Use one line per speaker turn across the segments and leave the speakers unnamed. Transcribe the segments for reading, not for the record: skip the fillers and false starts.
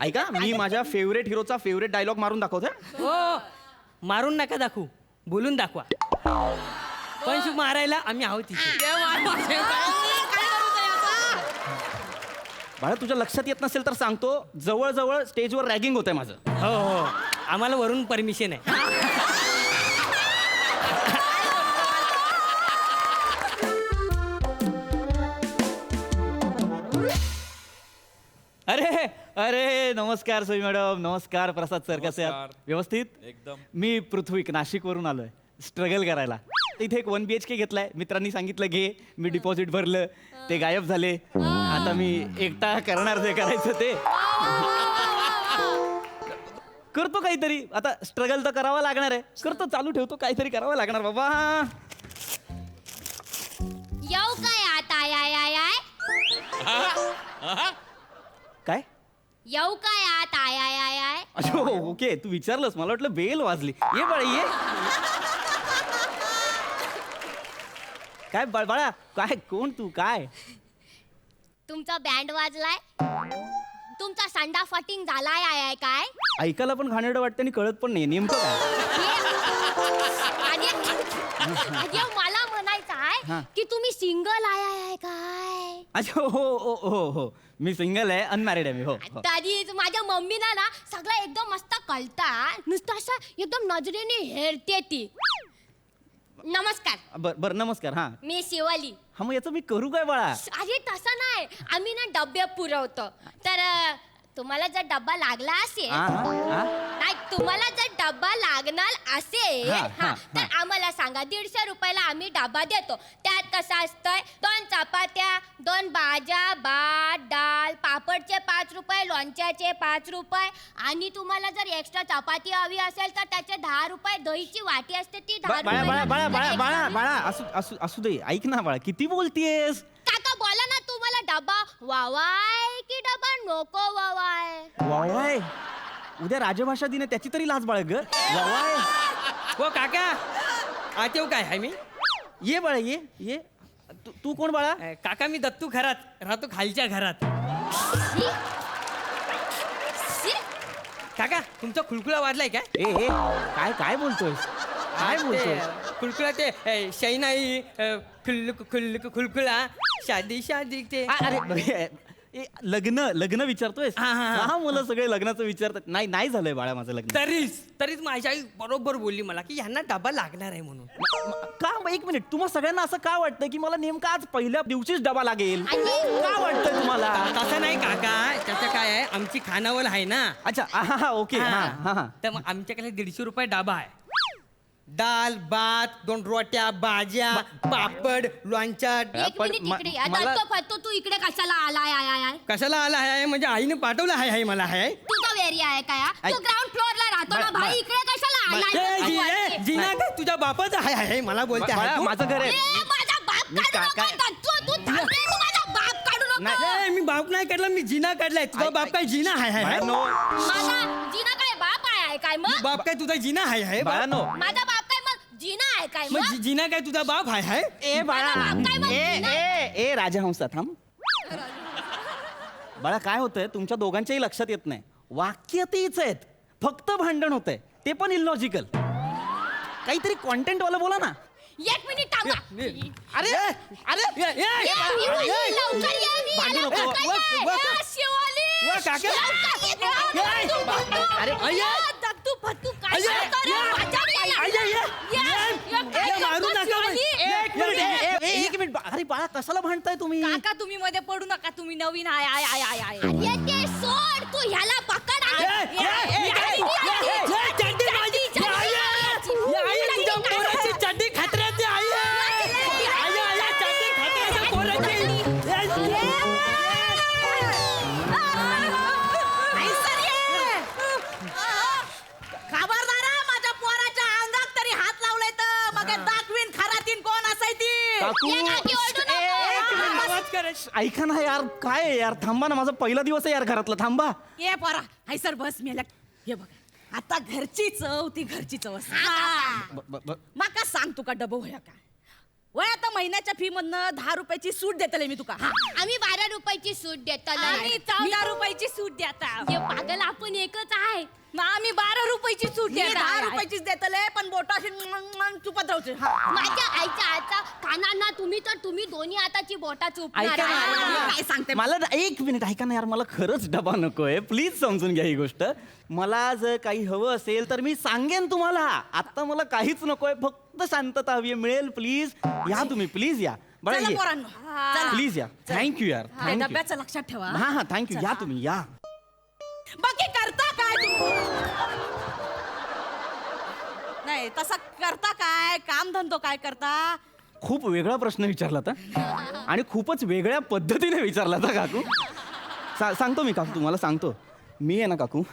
ऐका मी माझ्या favourite हिरोचा favourite dialogue मारून दाखवतोय.
हो मारून नका दाखवू, बोलून दाखवा. पण मारायला आम्ही आहोत तिथे.
बाळा तुझ्या लक्षात येत नसेल तर सांगतो, जवळजवळ स्टेजवर रॅगिंग होतंय माझं.
हो हो आम्हाला वरून परमिशन आहे.
अरे अरे नमस्कार सोई मॅडम, नमस्कार प्रसाद सर, कसे आहात? व्यवस्थित
एकदम.
मी पृथ्वी नाशिकवरून आलोय स्ट्रगल करायला. इथे एक 1 BHK घेतलाय, मित्रांनी सांगितलं घे, मी डिपॉझिट भरलं, ते गायब झाले. आता मी एकटा करणार जे करायचं ते करतो काहीतरी. आता स्ट्रगल तर करावा लागणार आहे, करतो, चालू ठेवतो, काहीतरी करावं लागणार बाबा.
येऊ काय आता आय आय आय
काय
येऊ काय आता आय आय आय आय
अच्छा ओके, तू विचारलंस, मला वाटलं बेल वाजली. ये बाळा ये. काय बाळा काय, कोण तू, काय?
तुमचा बँड वाजलाय, तुमचा संडा फटिंग झालाय आय आय काय
ऐकायला पण घाणेरडं वाटतं आणि कळत पण नाही नेमकं काय.
आणि मला म्हणायचं
हा.
आहे की तुम्ही सिंगल आय आय आय काय.
अच्छा हो हो हो हो मी सिंगल आहे, अनमॅरिड आहे मी. हो हो.
तरी माझ्या मम्मीला ना सगळं एकदम मस्त कळता, नुसतं असं एकदम नजरेने हेरते ती. नमस्कार,
बरं नमस्कार. हा
मी शिवाली.
हा मग याचं मी करू काय बाळा?
अरे तसं नाही, आम्ही ना डबे पुरवतो. तर तुम्हाला जर डब्बा लागला असेल,
हा, हा, हा.
नाही तुम्हाला जर डब्बा लागणार असेल
हा, हा,
तर आम्हाला सांगा. 150 रुपयाला आम्ही डबा देतो. त्यात कसं असतंय, 2 चपात्या, 2 भाज्या, भात, डाळ, पापडचे 5 रुपये, लोणच्याचे 5 रुपये, आणि तुम्हाला जर एक्स्ट्रा चपाती हवी असेल तर त्याचे 10 रुपये. दहीची वाटी असते ती 10
बाळा बाळा बाळा बाळा
रुपये.
बाळा बाळा असू असू असू दे. ऐक ना बाळा, किती बोलतीयस?
काका बोला ना, तुम्हाला डबा वावाय की डबा नको वावाय.
वावाय, उद्या राजभाषा दिन आहे, त्याची तरी लाज बाळग. वावाय,
हो काका आत येऊ काय आहे मी?
ये बाळा ये ये. तू कोण बाळा?
काका मी दत्तू घरात राहतो, खालच्या घरात.
शी? शी?
काका तुमचा खुळखुळा वाजलाय काय?
ए काय काय बोलतोयस, काय बोलतोय?
खुळखुळा ते शैनाई खुळखुळा शादी शादी ते.
अरे लग्न लग्न विचारतोयस?
हा, हा, हा.
हा मुलं सगळे लग्नाचं विचारतात. नाही नाही झालंय बाळा माझं लग्न.
तरीच माझी आई बरोबर बोलली मला की ह्यांना डबा लागणार आहे म्हणून.
का? एक मिनिट, तुम्हा सगळ्यांना असं का वाटतं की मला नेमका आज पहिल्या दिवशीच डबा लागेल?
आणि-
का वाटतंय तुम्हाला?
तसं नाही काका, त्याचं काय आहे, आमची खानावळ आहे ना.
अच्छा हा हा ओके हा हा हा.
तर मग आमच्याकडे 150 रुपये डबा आहे. दाल भात, 2 रोट्या, भाज्या, पापड, लोणच्या.
एक
पण
मिनिट इकडे.
मला-
आता फतो तू इकडे कशाला आलाय आय आय आय?
कशाला आला आहे म्हणजे आईने पाठवलं आहे मला आहे.
तुझा एरिया आहे काय? तू ग्राउंड फ्लोअरला राहतो ना भाई, इकडे कशाला आलाय?
जिना काय तुझ्या बापाचं आहे मला बोलते आहे
बाळा,
तू?
माझं घर आहे.
ए, माझा बाप
मी
काढू
काका-
नको. तू थांबले, तू माझा बाप काढू
नाही.
नको.
ए, मी बाप नाही काढला, मी जिना काढलाय. तुझा बाप काय जिना आहे
बाळांनो,
माझा जिना काय बाप आहे काय मग?
बाप काय तुझा जिना आहे
बाळांनो.
माझा बाप काय मग जिना आहे काय
मग
मग?
जिना काय तुझा बाप आहे?
ए बाळा,
माझा बाप काय
ए
म्हणतो?
ए ए राजहंसा थांब. बाळा काय होतंय, तुमच्या दोघांच्याही लक्षात येत नाही. वाक्य तीच आहेत, फक्त भांडण होतंय, ते पण इलॉजिकल. काहीतरी कॉन्टेंट वाला बोला ना.
1 मिनिट थांबा.
अरे अरे
लवकर ये, मी
भांडू
याला
नको.
पकडलंय. ए, शिवाली.
वा, काका.
लवकर ये, दत्तू,
अरे,
या, दत्तू, फत्तू, काय
अय्या,
करतोय?
या.
माझ्या याला.
अय्या, या.
या,
या,
या,
मारू
या,
नका
शिवाली.
एक मिनिट एक मिनिट. अरे बाळा कशाला भांडताय तुम्ही?
काका तुम्ही मध्ये पडू नका, तुम्ही नवीन आय आय आय आय आय.
अरे ते सोड, तू ह्याला पकड.
चड्डी खतऱ्याची आई
खबरदार हा, माझ्या पोराच्या अंगात तरी हात लावलाय तर मग दाखवीन खरातीन कोण असायची.
काकू
ये काकी, ओरडू नको.
आवाज करायची.
ऐका ना यार, काय आहे यार, थांबा ना, माझा पहिला दिवस आहे यार घरातला, थांबा.
ये पोरा हाय सर बस मी हे बघा, आता घरची चव ती घरची चव असते.
ब- ब- ब-
मग का सांग तुका डबो होया का वय आता महिन्याच्या फी मधनं 10 रुपयाची सूट देतले मी तुका.
आम्ही 12 रुपयाची सूट देतो
आम्ही 14 रुपयाची सूट देता.
हे पागल आपण एकच आहे.
ना आम्ही 12 रुपयाची सूट देता. 10 रुपयाचीच देतले पण बोटाशी चुपत राहते.
माझ्या आईच्या हातचा कानांना तुम्ही दोन्ही हाताची बोटा चुपणार
ऐका ना,
आहे.
मी काय सांगते?
मला एक मिनिट ऐका ना यार, मला खरंच डबा नकोय. प्लीज समजून घ्या ही गोष्ट. मला जर काही हवं असेल तर मी सांगेन तुम्हाला. आता मला काहीच नकोय, फक्त शांतता हवी आहे. मिळेल प्लीज. या तुम्ही प्लीज या. बरं
चला
ये.
पोरांनो, चला.
प्लीज या. थँक्यू यार,
त्या
थँक्यू.
डब्याचं लक्षात ठेवा.
हा थँक्यू. या तुम्ही या.
बाकी करता काय तुम्ही? नाही तसा करता काय, काम धंदो काय करता?
खूप वेगळा प्रश्न विचारला होता आणि खूपच वेगळ्या पद्धतीने विचारला होता काकू. सांगतो मी काकू, तुम्हाला सांगतो. मी आहे ना काकू,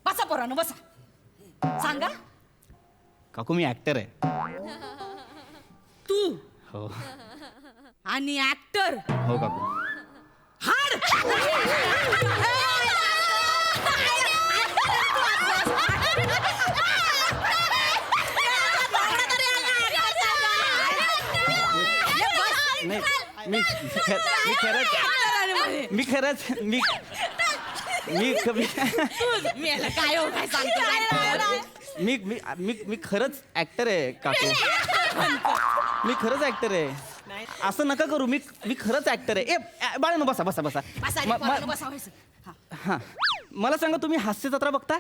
बसा पोरांनो बसा. सांगा.
काकू मी ऍक्टर आहे.
तू
हो
आणि ऍक्टर
हो काकू.
हाड.
नाही मी खरंच
मी याला काय हो काय सांगतो?
मी खरंच ऍक्टर आहे काकू. मी खरंच ऍक्टर आहे. असं नका करू. मी खरंच ऍक्टर आहे. ए बाळांनो बसा बसा बसा. हा मला सांगा, तुम्ही हास्य जत्रा बघता?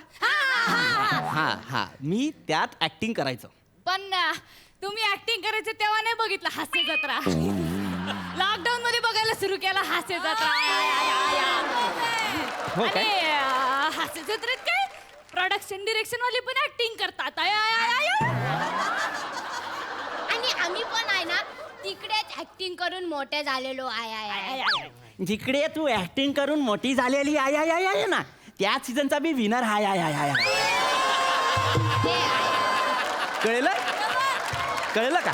हा मी त्यात ऍक्टिंग करायचं.
पण तुम्ही ऍक्टिंग करायचं तेव्हा नाही बघितलं हास्य जत्रा. लॉकडाऊन मध्ये बघायला सुरू केला हास्य जत्रा.
हो
आणि
काय?
हास्य जत्रेत काय प्रोडक्शन डिरेक्शन वाले पण ऍक्टिंग करतात.
आणि आम्ही पण आहे ना तिकडेच ऍक्टिंग करून मोठे झालेलो आहे.
जिकडे तू ऍक्टिंग करून मोठी झालेली आहे ना, त्याच सीझनचा बी विनर हाय. कळलं का?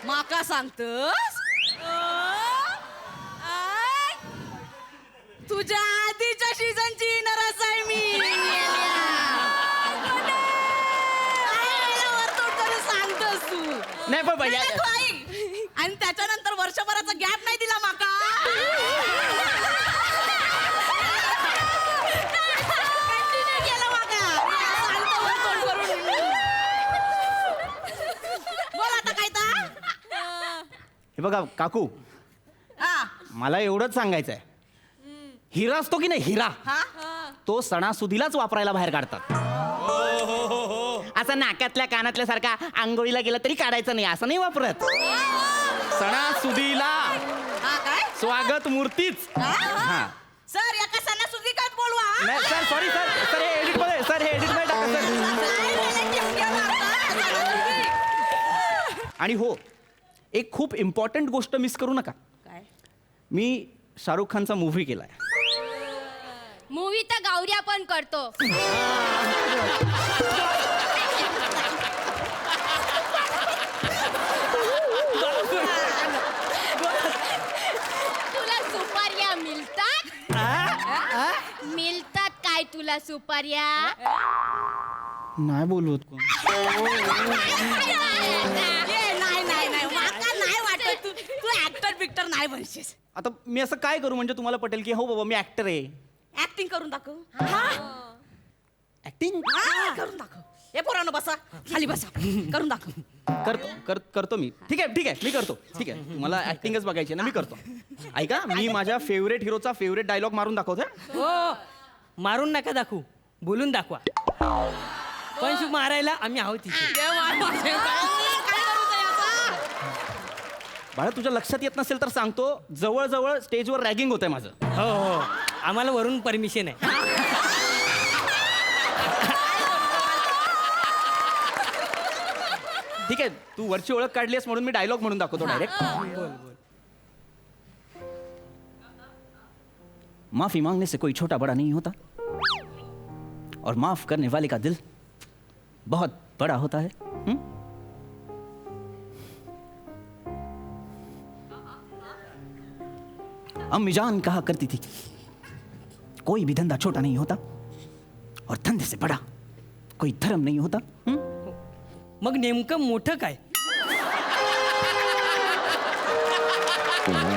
माका सांगतस? तुझ्या आधीच्या सीझनची नरस आहे मी. सांगतोस तू.
नाही पण
नाही, नाही, तू ऐक. आणि त्याच्यानंतर वर्षभराचा गॅप नाही दिला माका. Continue केलं माका. सांगतो वर तोंड करून. बोल आता काय तर?
हे बघा काकू,
हा.
मला एवढंच सांगायचं आहे. हिरा असतो की नाही, हिरा
हा?
तो सणासुदीलाच वापरायला बाहेर काढतात. असं नाकातल्या कानातल्या सारखा आंघोळीला गेला तरी काढायचं नाही, असं नाही वापरत. सणासुदीला
हा काय?
स्वागत मूर्तीच. हा
सर एका सणासुदी काय बोलवा हा?
नाही सर, सॉरी सर हे एडिट मध्ये टाका सर. आणि हो, एक खूप इम्पॉर्टंट गोष्ट मिस करू नका.
काय?
मी शाहरुख खानचा मूव्ही केलाय.
मूवी तर गावऱ्या पण करतो. तुला सुपाऱ्या मिळतात? मिळतात काय तुला सुपाऱ्या?
नाही बोलवत कोण.
नाही माका नाही वाटत तू ऍक्टर बिक्टर नाही बनशीस.
आता मी असं काय करू म्हणजे तुम्हाला पटेल की हो बाबा मी ऍक्टर आहे.
ऍक्टिंग करून दाखव.
ऍक्टिंग
करून दाखव. हे पोरांनो बसा खाली बसा. करून दाखव.
करतो मी. ठीक आहे मी करतो. ठीक आहे, तुम्हाला ऍक्टिंगच बघायची आहे ना, मी करतो. ऐका, मी माझ्या फेवरेट हिरोचा फेवरेट डायलॉग मारून दाखवतोय.
हो, मारून नका दाखवू, बोलून दाखवा. पण शिव मारायला आम्ही आहोत इथे.
बाळा तुझ्या लक्षात येत नसेल तर सांगतो, जवळजवळ स्टेजवर रॅगिंग होतंय माझं.
हो आम्हाला वरून परमिशन आहे.
ठीक आहे, तू वरची ओळख काढलीस म्हणून मी डायलॉग म्हणून दाखवतो डायरेक्ट. माफी मांगने से कोई छोटा बड़ा नहीं होता और माफ करने वाले का दिल बहुत बड़ा होता है. अम्मी जान कहा करती थी कोई भी धंधा छोटा नहीं होता और धंधे से बड़ा कोई धर्म नहीं होता.
मग नेमकं मोठं काय? हा